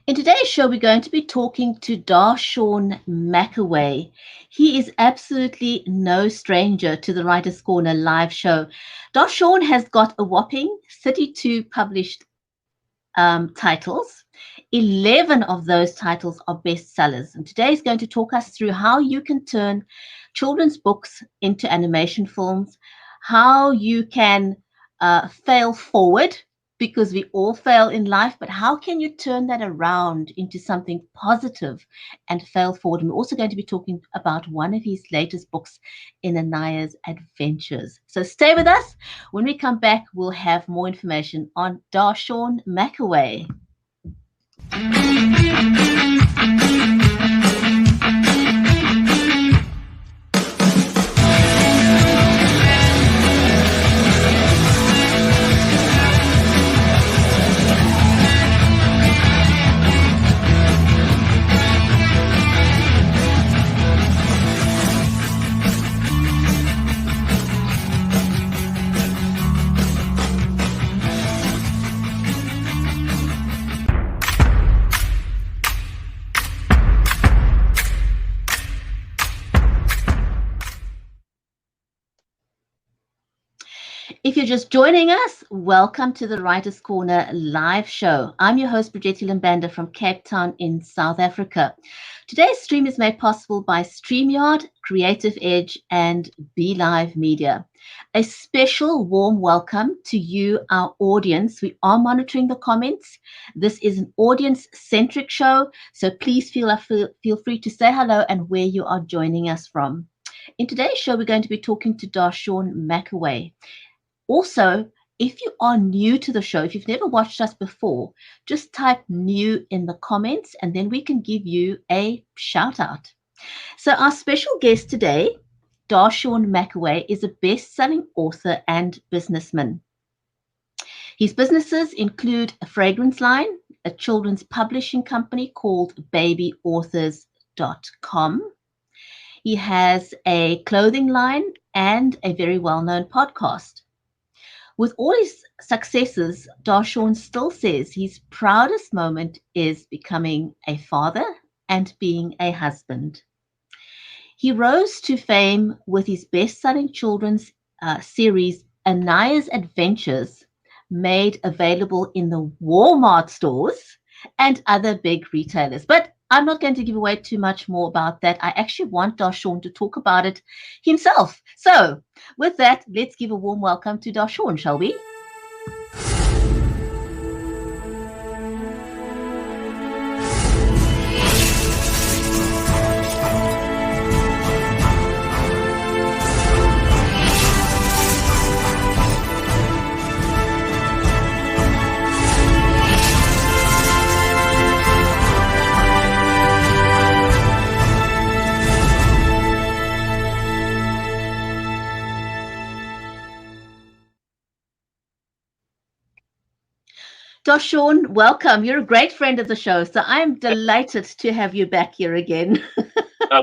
In today's show, we're going to be talking to Darshaun McAway. He is absolutely no stranger to the Writers' Corner live show. Darshaun has got a whopping 32 published titles. 11 of those titles are bestsellers. And today is going to talk us through how you can turn children's books into animation films, how you can fail forward because we all fail in life, but how can you turn that around into something positive and fail forward? And we're also going to be talking about one of his latest books in Anaiah's adventures. So stay with us. When we come back, we'll have more information on Darshaun McAway. If you're just joining us, welcome to the Writers' Corner live show. I'm your host, Bridgetti Limbanda from Cape Town in South Africa. Today's stream is made possible by StreamYard, Creative Edge, and Be Live Media. A special warm welcome to you, our audience. We are monitoring the comments. This is an audience-centric show, so please feel free to say hello and where you are joining us from. In today's show, we're going to be talking to Darshaun McAway. Also, if you are new to the show, if you've never watched us before, just type new in the comments and then we can give you a shout out. So our special guest today, Darshaun McAway, is a best-selling author and businessman. His businesses include a fragrance line, a children's publishing company called babyauthors.com. He has a clothing line and a very well-known podcast. With all his successes, Darshaun still says his proudest moment is becoming a father and being a husband. He rose to fame with his best-selling children's series, Anaiah's Adventures, made available in the Walmart stores and other big retailers. But I'm not going to give away too much more about that. I actually want Darshaun to talk about it himself. So with that, let's give a warm welcome to Darshaun, shall we? Darshaun, welcome. You're a great friend of the show, so I'm delighted to have you back here again.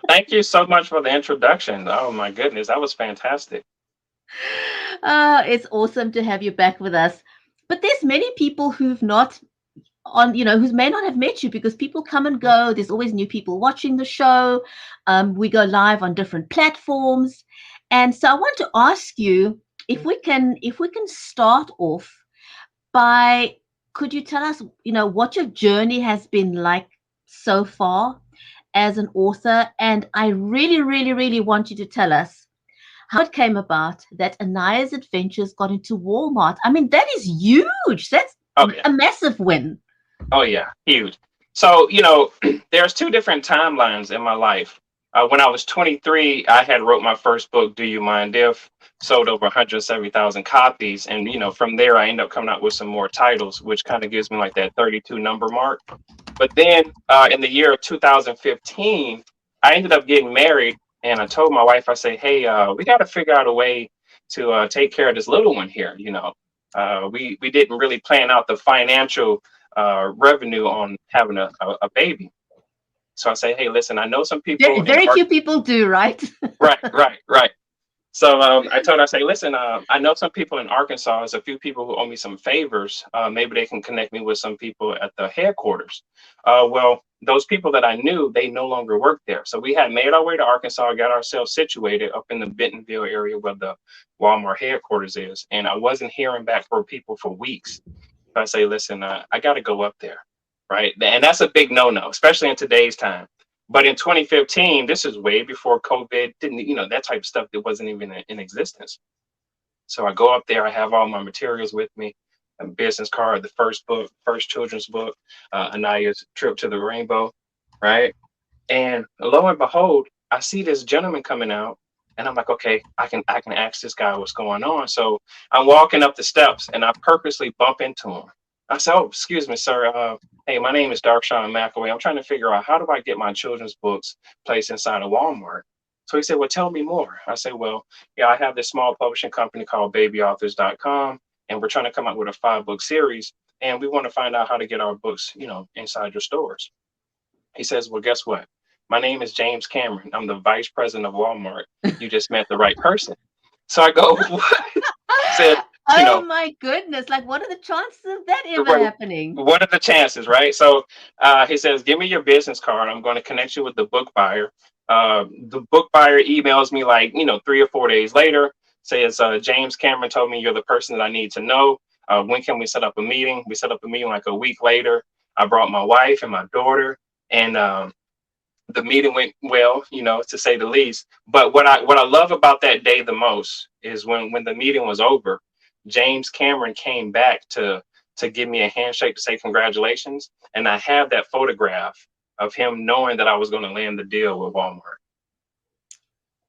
Thank you so much for the introduction. Oh my goodness, that was fantastic. It's awesome to have you back with us. But there's many people who've not who may not have met you because people come and go. There's always new people watching the show. We go live on different platforms. And so I want to ask you if we can start off by, could you tell us, what your journey has been like so far as an author? And I really, really, really want you to tell us how it came about that Anaiah's Adventures got into Walmart. I mean, that is huge. That's a massive win. Oh, yeah, huge. So, there's two different timelines in my life. When I was 23, I had wrote my first book, Do You Mind If? Sold over 170,000 copies. And, from there, I ended up coming out with some more titles, which kind of gives me like that 32 number mark. But then in the year of 2015, I ended up getting married. And I told my wife, I say, hey, we got to figure out a way to take care of this little one here. We didn't really plan out the financial revenue on having a baby. So I say, hey, listen, I know some people. Very few people do, right? Right. So I told her, I say, listen, I know some people in Arkansas. There's a few people who owe me some favors. Maybe they can connect me with some people at the headquarters. Well, those people that I knew, they no longer work there. So we had made our way to Arkansas, got ourselves situated up in the Bentonville area where the Walmart headquarters is. And I wasn't hearing back from people for weeks. So I say, listen, I got to go up there. Right. And that's a big no-no, especially in today's time. But in 2015, this is way before COVID didn't, that type of stuff that wasn't even in existence. So I go up there, I have all my materials with me, a business card, the first book, first children's book, Anaiah's Trip to the Rainbow, right? And lo and behold, I see this gentleman coming out, and I'm like, okay, I can ask this guy what's going on. So I'm walking up the steps, and I purposely bump into him. I said, "Oh, excuse me, sir. Hey, my name is Darshaun McAway. I'm trying to figure out how do I get my children's books placed inside of Walmart." So he said, "Well, tell me more." I said, "Well, yeah, I have this small publishing company called babyauthors.com, and we're trying to come up with a 5-book series, and we want to find out how to get our books, inside your stores." He says, "Well, guess what? My name is James Cameron. I'm the vice president of Walmart. You just met the right person." So I go, "What?" He said, you Oh know, my goodness. Like, what are the chances of that ever "Right, happening? what are the chances, right?" So he says, "Give me your business card. I'm going to connect you with the book buyer." The book buyer emails me like, 3 or 4 days later, says, "James Cameron told me you're the person that I need to know. When can we set up a meeting?" We set up a meeting like a week later. I brought my wife and my daughter, and the meeting went well, to say the least. But what I love about that day the most is when the meeting was over, James Cameron came back to give me a handshake to say congratulations, and I have that photograph of him knowing that I was going to land the deal with Walmart.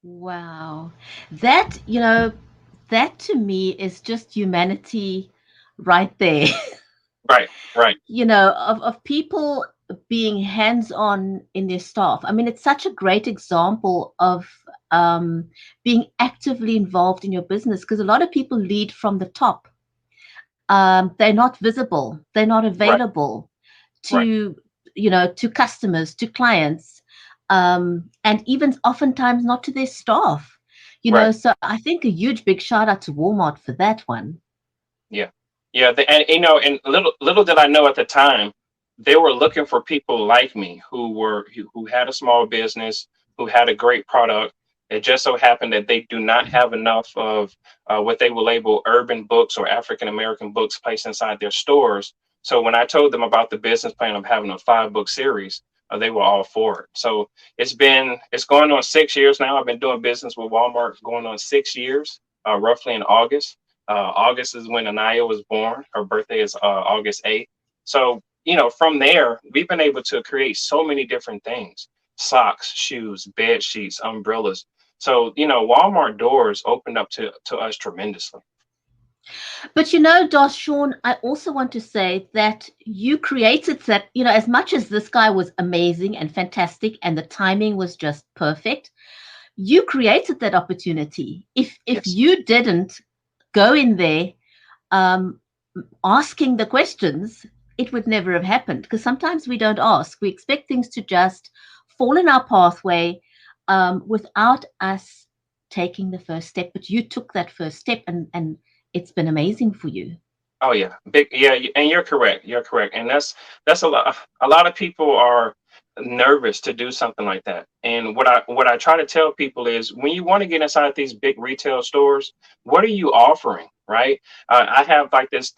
Wow. That, that to me is just humanity right there. Right, right, Of people being hands-on in their staff. I mean, it's such a great example of being actively involved in your business, because a lot of people lead from the top. They're not visible. They're not right, available right. to, to customers, to clients, and even oftentimes not to their staff. Right. So I think a huge big shout out to Walmart for that one. Yeah, yeah. And and little did I know at the time, they were looking for people like me who had a small business, who had a great product. It just so happened that they do not have enough of what they will label urban books or African American books placed inside their stores. So when I told them about the business plan of having a 5-book series, they were all for it. So it's going on 6 years now. I've been doing business with Walmart going on 6 years, roughly in August. August is when Anaiah was born. Her birthday is August 8th. So, from there, we've been able to create so many different things: socks, shoes, bed sheets, umbrellas. So, Walmart doors opened up to us tremendously. But Darshaun, I also want to say that you created that, as much as this guy was amazing and fantastic and the timing was just perfect, you created that opportunity. If Yes. you didn't go in there um, asking the questions, it would never have happened, because sometimes we don't ask. We expect things to just fall in our pathway without us taking the first step. But you took that first step, and it's been amazing for you. Oh yeah, big yeah, and you're correct. You're correct, and that's a lot. A lot of people are nervous to do something like that. And what I try to tell people is, when you want to get inside these big retail stores, what are you offering, right? I have like this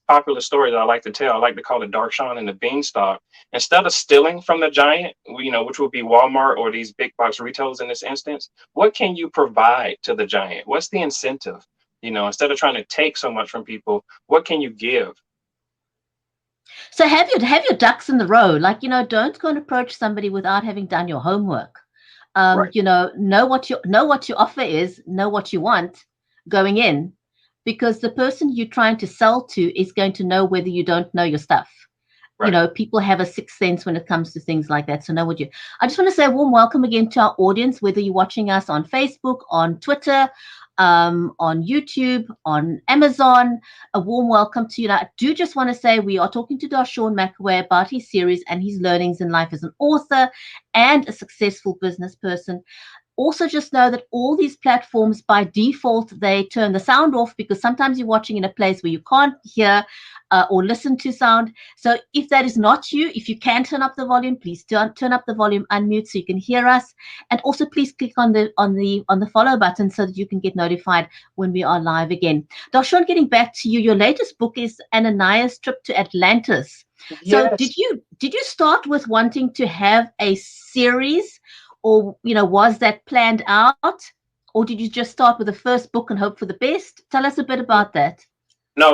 popular story that I like to tell. I like to call it Darshaun and the Beanstalk. Instead of stealing from the giant, which would be Walmart or these big box retailers in this instance, what can you provide to the giant? What's the incentive? Instead of trying to take so much from people, what can you give? So have your ducks in the row. Like, don't go and approach somebody without having done your homework. Right, Know what your offer is, know what you want going in, because the person you're trying to sell to is going to know whether you don't know your stuff. right. People have a sixth sense when it comes to things like that. So know what you. I just want to say a warm welcome again to our audience, whether you're watching us on Facebook, on Twitter, on YouTube, on Amazon. A warm welcome to you. Now, I do just want to say we are talking to Darshaun McAway about his series and his learnings in life as an author and a successful business person. Also, just know that all these platforms, by default, they turn the sound off, because sometimes you're watching in a place where you can't hear or listen to sound. So if that is not you, if you can turn up the volume, please turn up the volume, unmute so you can hear us. And also please click on the follow button so that you can get notified when we are live again. Darshaun, getting back to you, your latest book is Anaiah's Trip to Atlantis. So Yes. did you start with wanting to have a series, or was that planned out, or did you just start with the first book and hope for the best? Tell us a bit about that. No,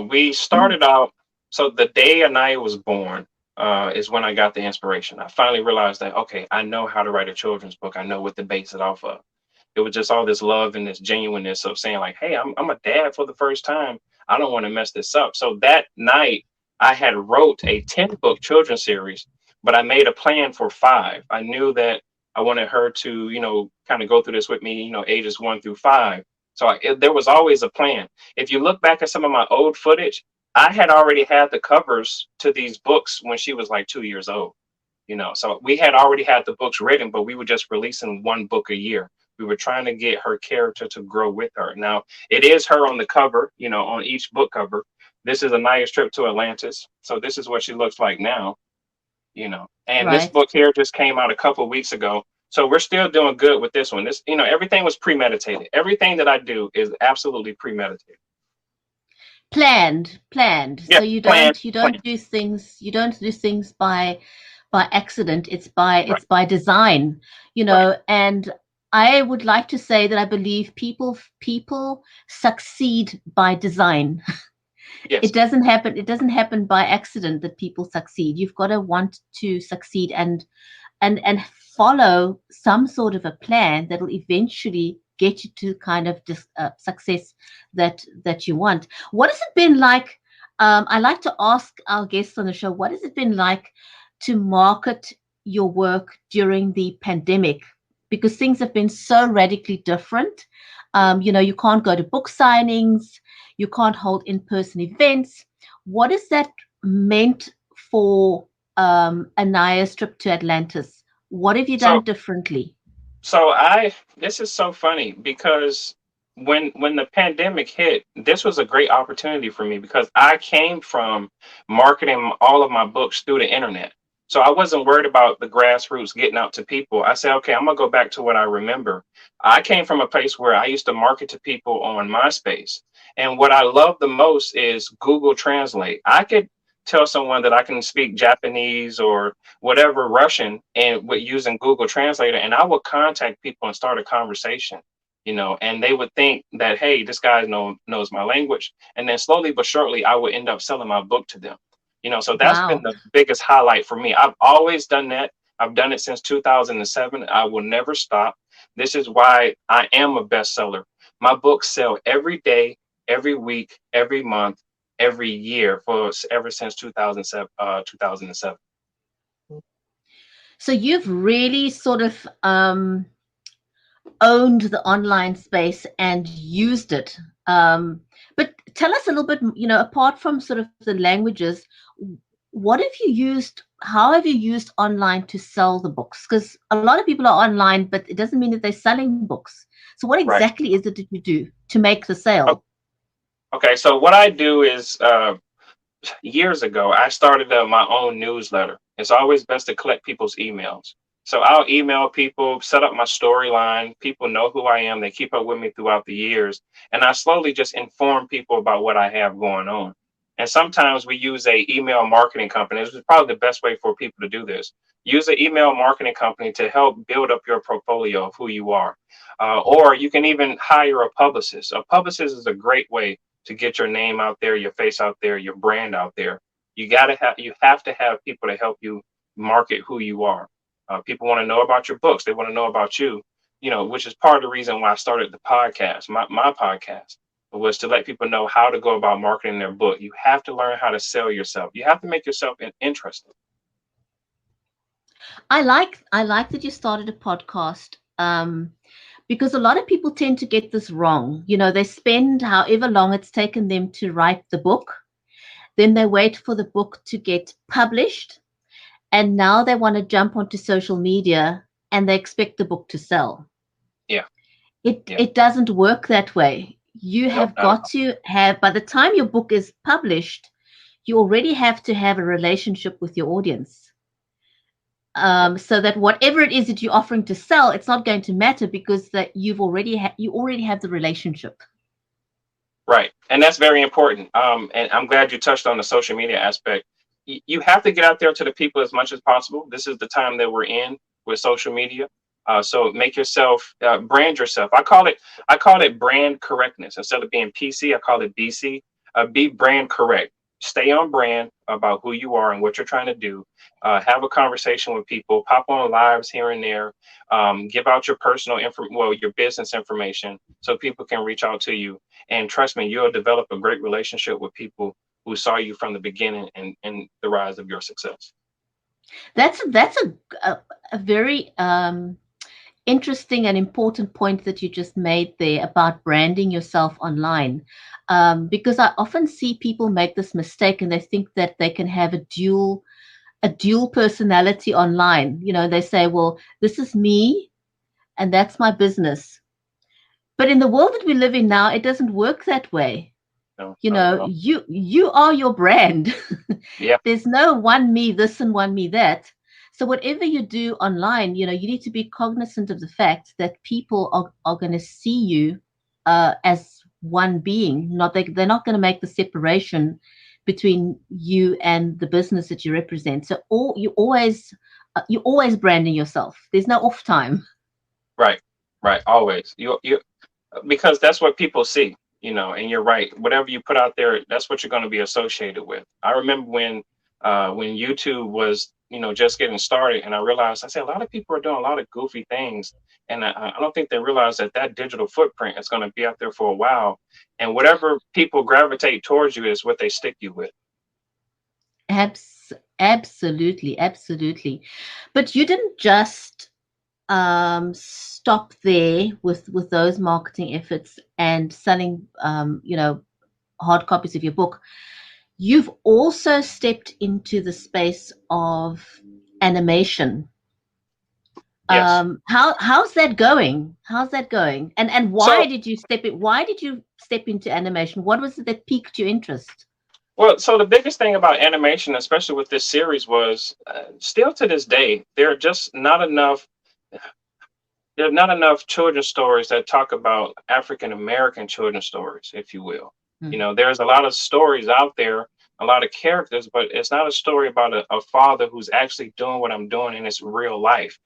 we started out. So the day Anaiah was born is when I got the inspiration. I finally realized that, okay, I know how to write a children's book. I know what to base it off of. It was just all this love and this genuineness of saying like, hey, I'm a dad for the first time. I don't want to mess this up. So that night I had wrote a 10-book children's series, but I made a plan for 5. I knew that I wanted her to, kind of go through this with me, ages 1 through 5. So there was always a plan. If you look back at some of my old footage, I had already had the covers to these books when she was like 2 years old. So we had already had the books written, but we were just releasing 1 book a year. We were trying to get her character to grow with her. Now it is her on the cover, on each book cover. This is Anaiah's Trip to Atlantis. So this is what she looks like now, and this Right. book here just came out a couple of weeks ago. So we're still doing good with this one. This, everything was premeditated. Everything that I do is absolutely premeditated. Planned. Yeah, So you plan, don't you plan. don't do things you don't do things by accident. It's Right, by design, right. and I would like to say that I believe people succeed by design. Yes. It doesn't happen by accident that people succeed. You've got to want to succeed, and follow some sort of a plan that will eventually get you to kind of success that you want. What has it been like? I like to ask our guests on the show, what has it been like to market your work during the pandemic? Because things have been so radically different. You can't go to book signings, you can't hold in-person events. What has that meant for Anaiah's Trip to Atlantis? What have you done So differently? this is so funny because when the pandemic hit, this was a great opportunity for me because I came from marketing all of my books through the internet. So I wasn't worried about the grassroots getting out to people. I said, okay, I'm gonna go back to what I remember. I came from a place where I used to market to people on MySpace. And what I love the most is Google Translate. I could tell someone that I can speak Japanese or whatever Russian and with using Google Translator, and I would contact people and start a conversation, and they would think that, hey, this guy knows my language, and then slowly but surely I would end up selling my book to them. So that's been Wow. the biggest highlight for me. I've always done that. I've done it since 2007. I will never stop. This is why I am a bestseller. My books sell every day, every week, every month, every year for ever since 2007. 2007. So you've really sort of owned the online space and used it. But tell us a little bit, apart from sort of the languages, what have you used? How have you used online to sell the books? Because a lot of people are online, but it doesn't mean that they're selling books. So what Right. exactly is it that you do to make the sale? Okay, so what I do is years ago, I started my own newsletter. It's always best to collect people's emails. So I'll email people, set up my storyline. People know who I am. They keep up with me throughout the years. And I slowly just inform people about what I have going on. And sometimes we use a email marketing company. This is probably the best way for people to do this. Use an email marketing company to help build up your portfolio of who you are. Or you can even hire a publicist. A publicist is a great way to get your name out there, your face out there, your brand out there. You have to have people to help you market who you are. People want to know about your books. They want to know about you, which is part of the reason why I started the podcast. My podcast was to let people know how to go about marketing their book. You have to learn how to sell yourself. You have to make yourself interesting. I like that you started a podcast, because a lot of people tend to get this wrong. They spend however long it's taken them to write the book, then they wait for the book to get published, and now they want to jump onto social media and they expect the book to sell. Yeah. It Yeah. it doesn't work that way. You Nope. have Not at got to have, by the time your book is published, you already have to have a relationship with your audience. all. So that whatever it is that you're offering to sell, it's not going to matter because that you already have the relationship. Right. And that's very important. And I'm glad you touched on the social media aspect. You have to get out there to the people as much as possible. This is the time that we're in with social media. So make yourself, brand yourself. I call it brand correctness. Instead of being PC, I call it BC. Be brand correct. Stay on brand about who you are and what you're trying to do. Have a conversation with people. Pop on lives here and there. Give out your personal info, well, your business information, so people can reach out to you. And trust me, you'll develop a great relationship with people who saw you from the beginning and the rise of your success. That's a very interesting and important point that you just made there about branding yourself online. Because I often see people make this mistake and they think that they can have a dual personality online. You know, they say, well, this is me and that's my business. But in the world that we live in now, it doesn't work that way. No, You not at know, all. you are your brand. Yeah, There's no one me this and one me that. So whatever you do online, you know, you need to be cognizant of the fact that people are going to see you as one being. Not they're not going to make the separation between you and the business that you represent. So you're always branding yourself. There's no off time. right, right. Always. You because that's what people see, and you're right. Whatever you put out there, that's what you're going to be associated with. I remember when YouTube was, just getting started, and I realized, I said, a lot of people are doing a lot of goofy things, and I don't think they realize that that digital footprint is going to be out there for a while, and whatever people gravitate towards you is what they stick you with. Absolutely, absolutely. But you didn't just stop there with those marketing efforts and selling, hard copies of your book. You've also stepped into the space of animation. Yes. How's that going? How's that going? And why So, did you step it? Why did you step into animation? What was it that piqued your interest? well, so the biggest thing about animation, especially with this series, was still to this day, there are not enough children's stories that talk about African American children's stories, if you will. Mm. There's a lot of stories out there, a lot of characters, but it's not a story about a father who's actually doing what I'm doing in his real life,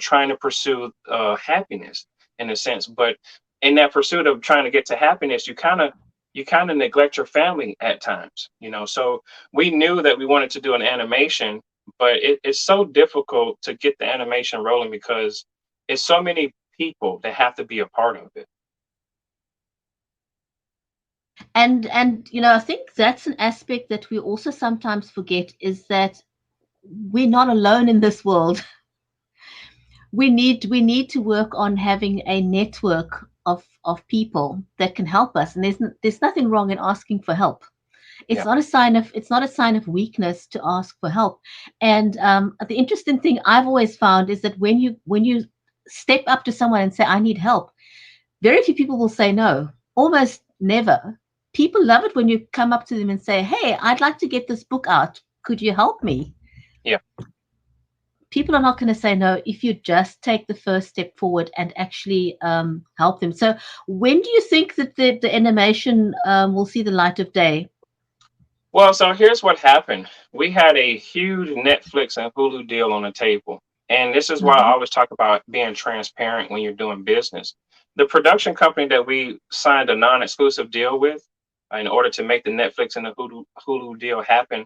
trying to pursue happiness in a sense. But in that pursuit of trying to get to happiness, you kind of neglect your family at times, So we knew that we wanted to do an animation, but it's so difficult to get the animation rolling because it's so many people that have to be a part of it. And I think that's an aspect that we also sometimes forget is that we're not alone in this world. We need to work on having a network of people that can help us, and there's nothing wrong in asking for help. Yeah. It's not a sign of weakness to ask for help. And the interesting thing I've always found is that when you step up to someone and say I need help, very few people will say no. Almost never. People love it when you come up to them and say, hey, I'd like to get this book out, could you help me? Yeah. People are not going to say no if you just take the first step forward and actually help them. So when do you think that the animation will see the light of day? Well, so here's what happened. We had a huge Netflix and Hulu deal on the table. And this is why I Mhm. always talk about being transparent when you're doing business. The production company that we signed a non exclusive deal with in order to make the Netflix and the Hulu deal happen,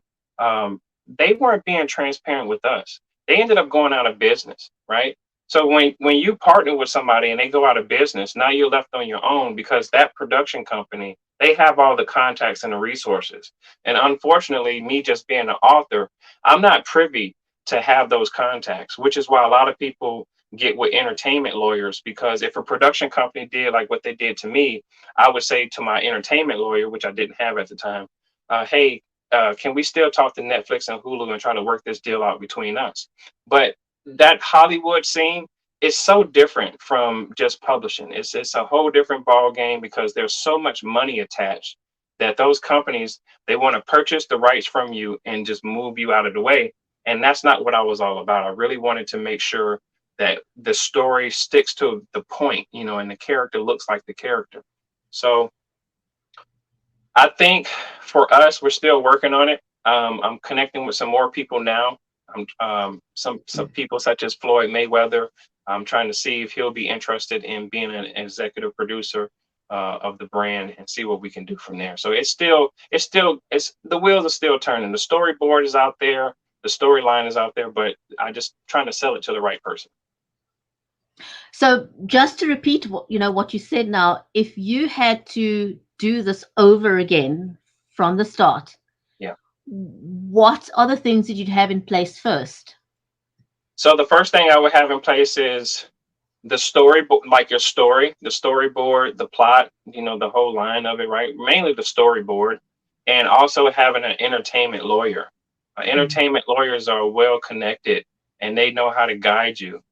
they weren't being transparent with us. They ended up going out of business, right? So when you partner with somebody and they go out of business, now you're left on your own because that production company, they have all the contacts and the resources. And unfortunately, me just being an author, I'm not privy to have those contacts, which is why a lot of people get with entertainment lawyers. Because if a production company did like what they did to me, I would say to my entertainment lawyer, which I didn't have at the time, hey, can we still talk to Netflix and Hulu and try to work this deal out between us? But that Hollywood scene, it's so different from just publishing. It's a whole different ball game because there's so much money attached that those companies, they want to purchase the rights from you and just move you out of the way. And that's not what I was all about. I really wanted to make sure that the story sticks to the point, and the character looks like the character. So I think for us, we're still working on it. I'm connecting with some more people now. Some people such as Floyd Mayweather. I'm trying to see if he'll be interested in being an executive producer of the brand and see what we can do from there. So it's the wheels are still turning. The storyboard is out there, the storyline is out there, but I just trying to sell it to the right person. So just to repeat what you said now, if you had to do this over again from the start, Yeah. what are the things that you'd have in place first? So the first thing I would have in place is the story, like your story, the storyboard, the plot, the whole line of it, right? Mainly the storyboard, and also having an entertainment lawyer. Entertainment lawyers are well connected and they know how to guide you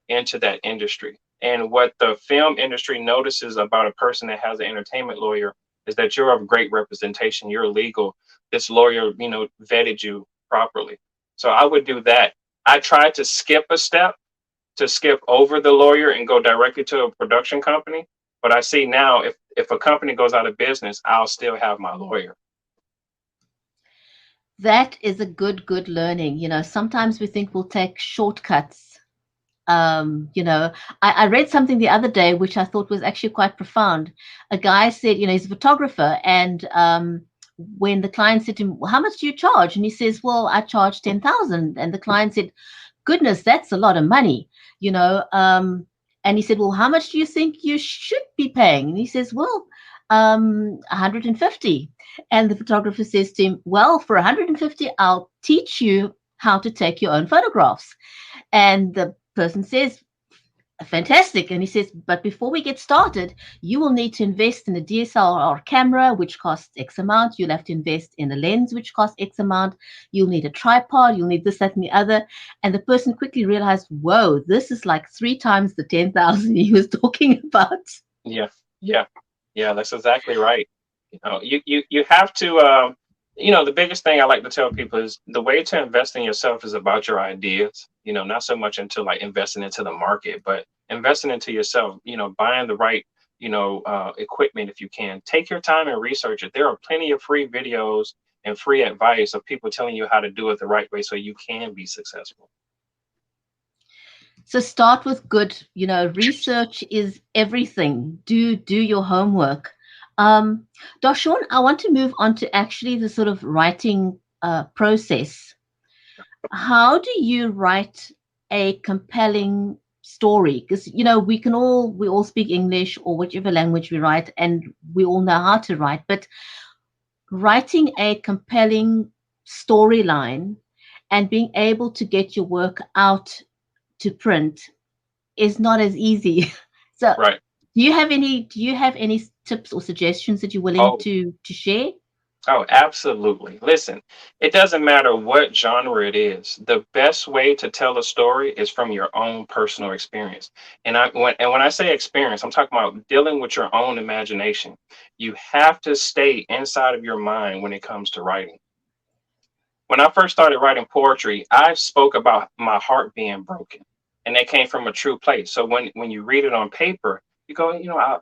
into that industry. And what the film industry notices about a person that has an entertainment lawyer is that you're of great representation, you're legal. This lawyer, vetted you properly. So I would do that. I tried to skip a step, to skip over the lawyer and go directly to a production company. But I see now if a company goes out of business, I'll still have my lawyer. That is a good learning. Sometimes we think we'll take shortcuts. I read something the other day which I thought was actually quite profound. A guy said, he's a photographer, and when the client said to him, well, how much do you charge? And he says, well, I charge 10,000. And the client said, goodness, that's a lot of money, and he said, well, how much do you think you should be paying? And he says, well, 150. And the photographer says to him, well, for 150, I'll teach you how to take your own photographs. And the person says, fantastic. And he says, but before we get started, you will need to invest in a DSLR camera, which costs X amount. You'll have to invest in a lens, which costs X amount. You'll need a tripod. You'll need this, that, and the other. And the person quickly realized, whoa, this is like 3 times the 10,000 he was talking about. Yeah, that's exactly right. You have to, the biggest thing I like to tell people is the way to invest in yourself is about your ideas, not so much into like investing into the market, but investing into yourself, buying the right, equipment. If you can take your time and research it, there are plenty of free videos and free advice of people telling you how to do it the right way so you can be successful. So start with good, research is everything. Do your homework. Darshaun, I want to move on to actually the sort of writing process. How do you write a compelling story? Because we all speak English or whichever language we write, and we all know how to write. But writing a compelling storyline and being able to get your work out to print is not as easy. So Right. do you have any tips or suggestions that you're willing to share? Oh, absolutely. Listen, it doesn't matter what genre it is. The best way to tell a story is from your own personal experience. And when I say experience, I'm talking about dealing with your own imagination. You have to stay inside of your mind when it comes to writing. When I first started writing poetry, I spoke about my heart being broken, and that came from a true place. So when you read it on paper, you go,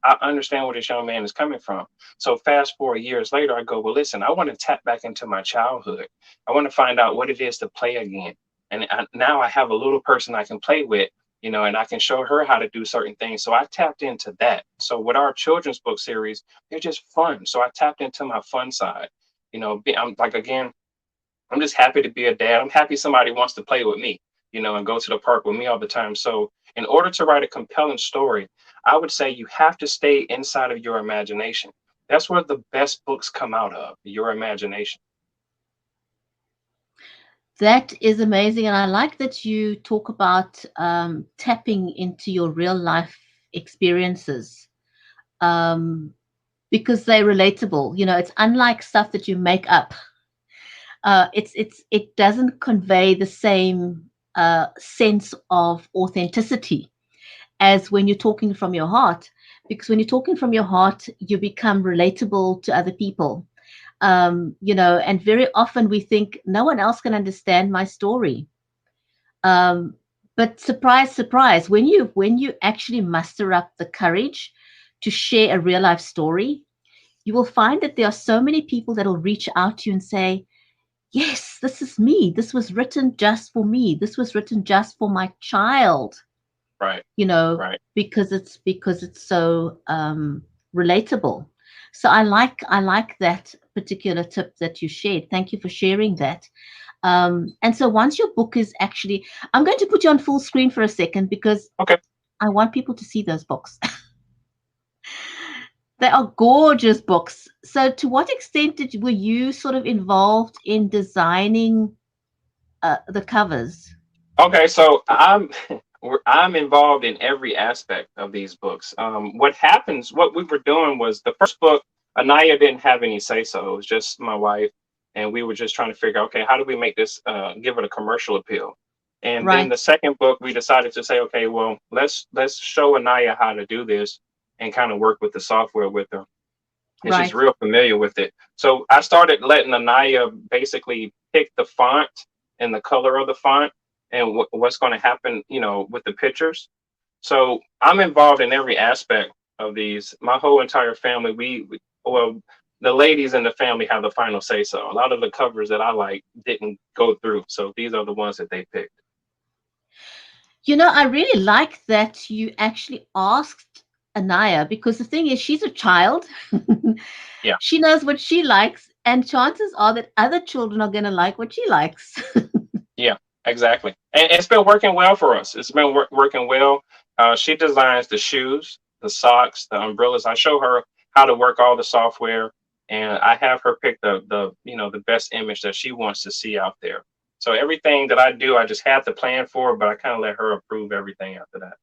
I understand where this young man is coming from. So fast forward years later, I go, well, listen, I want to tap back into my childhood. I want to find out what it is to play again. And now I have a little person I can play with, and I can show her how to do certain things. So I tapped into that. So with our children's book series, they're just fun. So I tapped into my fun side. I'm like, again, I'm just happy to be a dad. I'm happy somebody wants to play with me, and go to the park with me all the time. So in order to write a compelling story, I would say you have to stay inside of your imagination. That's where the best books come out of, your imagination. That is amazing. And I like that you talk about tapping into your real life experiences, because they're relatable. It's unlike stuff that you make up. It doesn't convey the same sense of authenticity. as when you're talking from your heart, because when you're talking from your heart, you become relatable to other people. And very often we think no one else can understand my story. Um, but surprise, surprise, when you actually muster up the courage to share a real life story, you will find that there are so many people that will reach out to you and say, yes, this is me. This was written just for me. This was written just for my child, Right. you know, Right. because it's so relatable. So I like that particular tip that you shared. Thank you for sharing that. And so once your book is actually, I'm going to put you on full screen for a second because Okay. I want people to see those books. They are gorgeous books. So to what extent were you sort of involved in designing the covers? Okay. So I'm involved in every aspect of these books. What happens? What we were doing was the first book. Anaiah didn't have any say so. It was just my wife, and we were just trying to figure out, okay, how do we make this give it a commercial appeal? And then Right, the second book, we decided to say, okay, well, let's show Anaiah how to do this and kind of work with the software with her, and she's right. real familiar with it. So I started letting Anaiah basically pick the font and the color of the font and what's going to happen, with the pictures. So I'm involved in every aspect of these. My whole entire family, well, the ladies in the family have the final say so. A lot of the covers that I like didn't go through. So these are the ones that they picked. I really like that you actually asked Anaya because the thing is, she's a child. Yeah. She knows what she likes, and chances are that other children are going to like what she likes. Yeah, exactly. And it's been working well for us. It's been working well. She designs the shoes, the socks, the umbrellas. I show her how to work all the software, and I have her pick the best image that she wants to see out there. So everything that I do, I just have to plan for, but I kind of let her approve everything after that.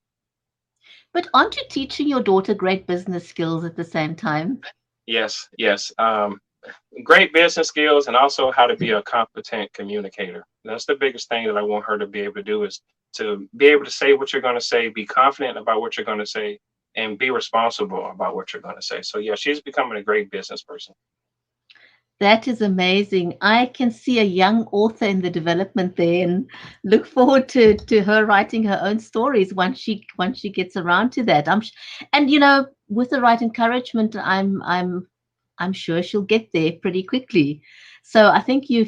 But aren't you teaching your daughter great business skills at the same time? Yes, yes. Great business skills and also how to be a competent communicator. That's the biggest thing that I want her to be able to do is to be able to say what you're going to say, be confident about what you're going to say, and be responsible about what you're going to say. So yeah, she's becoming a great business person. That is amazing. I can see a young author in the development there and look forward to her writing her own stories once she gets around to that. And with the right encouragement, I'm sure she'll get there pretty quickly. So I think you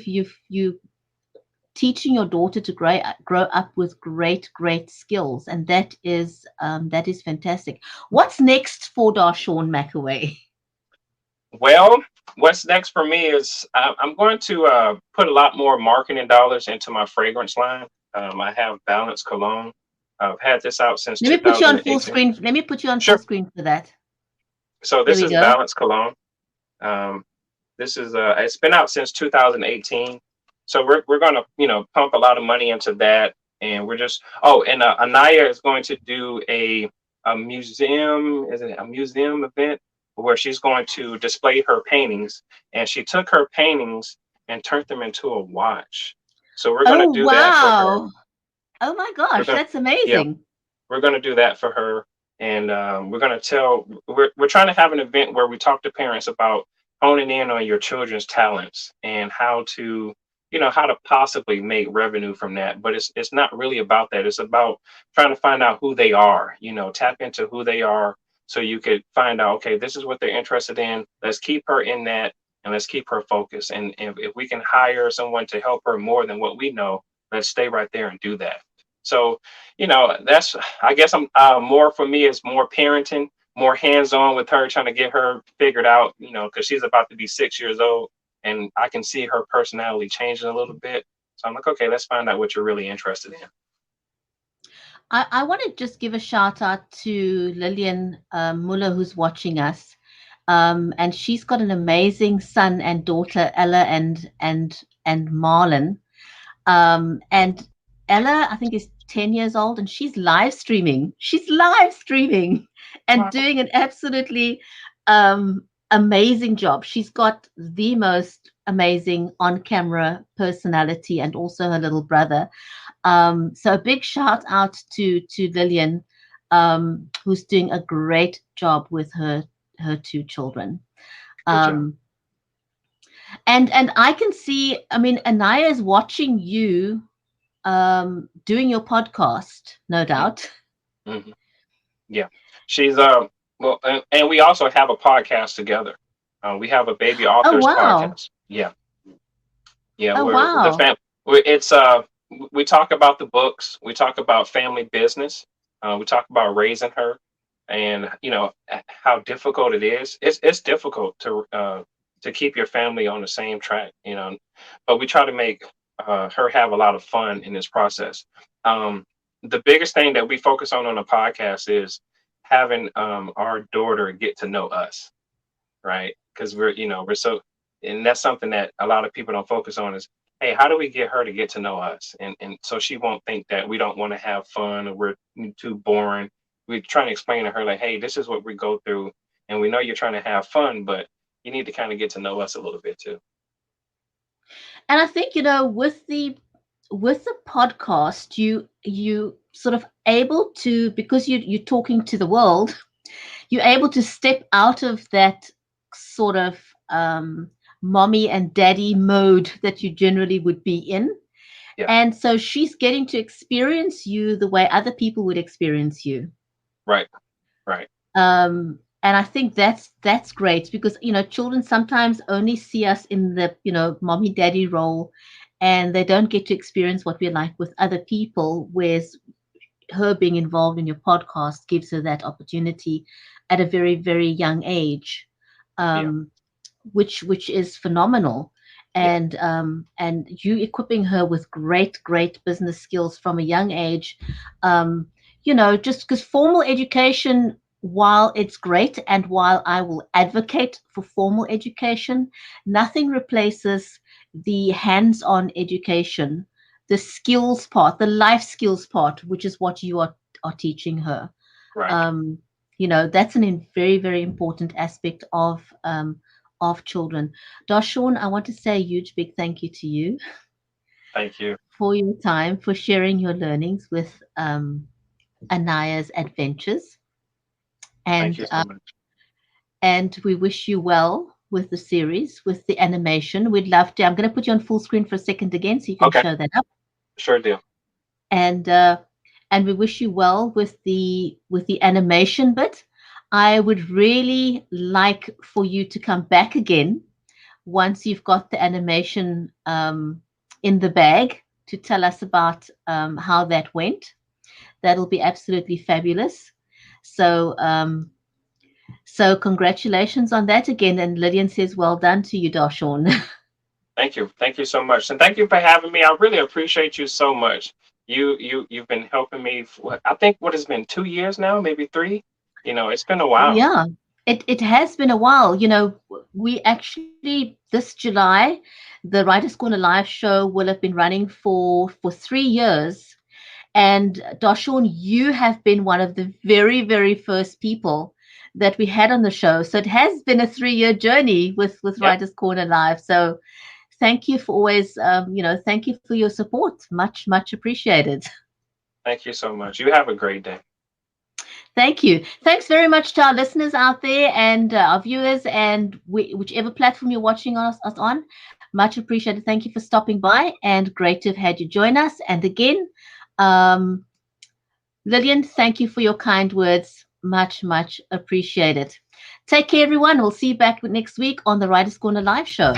teaching your daughter to grow up with great skills, and that is fantastic. What's next for Darshaun McAway? Well, what's next for me is I'm going to put a lot more marketing dollars into my fragrance line. I have Balance Cologne. I've had this out since Let me put you on full 2018. screen. Let me put you on full Sure. scrunk for that. So There this we is go. Balance Cologne. Um, this is it's been out since 2018. So we're gonna pump a lot of money into that, and we're just and Anaiah is going to do a museum. Is it a museum event where she's going to display her paintings, and she took her paintings and turned them into a watch. So we're gonna Oh, do that for her. wow. Oh my We're gosh, gonna that's yeah, amazing. we're going to do that for her, and we're going to we're trying to have an event where we talk to parents about honing in on your children's talents and how to how to possibly make revenue from that. But it's not really about that. It's about trying to find out who they are, tap into who they are, so you could find out, okay, this is what they're interested in. Let's keep her in that, and let's keep her focused. And if we can hire someone to help her more than what we know, let's stay right there and do that. So that's, I guess, I'm more for me is more parenting, more hands-on with her, trying to get her figured out, because she's about to be 6 years old, and I can see her personality changing a little bit. So I'm like, okay, let's find out what you're really interested in. I want to just give a shout out to Lillian Muller, who's watching us. And she's got an amazing son and daughter, Ella and Marlon. And Ella, I think, is 10 years old, and she's live streaming. She's live streaming and Wow. doing an absolutely amazing job. She's got the most amazing on-camera personality, and also her little brother. So a big shout out to Lillian. who's doing a great job with her two children. Good job. And I can see, I mean, Anaiah is watching you doing your podcast, no doubt. Mm-hmm. Yeah, she's well, and we also have a podcast together. We have a baby Oh authors wow. podcast. Yeah, yeah, Oh we're the wow. fam. It's we talk about the books. We talk about family business. We talk about raising her, and how difficult it is. It's difficult to keep your family on the same track. But we try to make her have a lot of fun in this process. Um, the biggest thing that we focus on the podcast is having our daughter get to know us, right? Because we're so, and that's something that a lot of people don't focus on is, hey, how do we get her to get to know us? And so she won't think that we don't want to have fun or we're too boring. We're trying to explain to her like, hey, this is what we go through, and we know you're trying to have fun, but you need to kind of get to know us a little bit too. And I think, with the podcast, you sort of able to, because you're talking to the world, you're able to step out of that sort of mommy and daddy mode that you generally would be in. Yeah, And so she's getting to experience you the way other people would experience you. right, right. And I think that's great, because children sometimes only see us in the mommy daddy role, and they don't get to experience what we're like with other people. Whereas her being involved in your podcast gives her that opportunity at a very, very young age, Yeah, um, which is phenomenal. yeah, And you equipping her with great business skills from a young age. Just because formal education, while it's great, and while I will advocate for formal education, nothing replaces the hands-on education, the skills part, the life skills part, which is what you are teaching her. right. um, that's very, very important aspect of children. Darshaun, I want to say a huge big thank you to you Thank you. for your time, for sharing your learnings with Anaiah's adventures, Thank and you so much. we wish you well with the series, with the animation. We'd love to. I'm going to put you on full screen for a second again, so you can Okay, show that up. sure deal. and we wish you well with the animation bit. I would really like for you to come back again once you've got the animation in the bag, to tell us about how that went. That'll be absolutely fabulous. So so congratulations on that again. And Lydian says, well done to you, Darshaun. Thank you so much, and thank you for having me. I really appreciate you so much. You've been helping me for, I think, what has been 2 years now, maybe three. It's been a while. Yeah, it has been a while. We actually, this July, the Writers Corner live show will have been running for 3 years. And Darshaun, you have been one of the very, very first people that we had on the show. So it has been a 3-year journey with Yeah. Writers Corner Live. So thank you for always, thank you for your support. Much, much appreciated. Thank you so much. You have a great day. Thank you. Thanks very much to our listeners out there, and our viewers, and whichever platform you're watching us on. Much appreciated. Thank you for stopping by, and great to have had you join us. And again, um, Lillian, thank you for your kind words. Much, much appreciated. Take care, everyone. We'll see you back next week on the Writers Corner Live Show.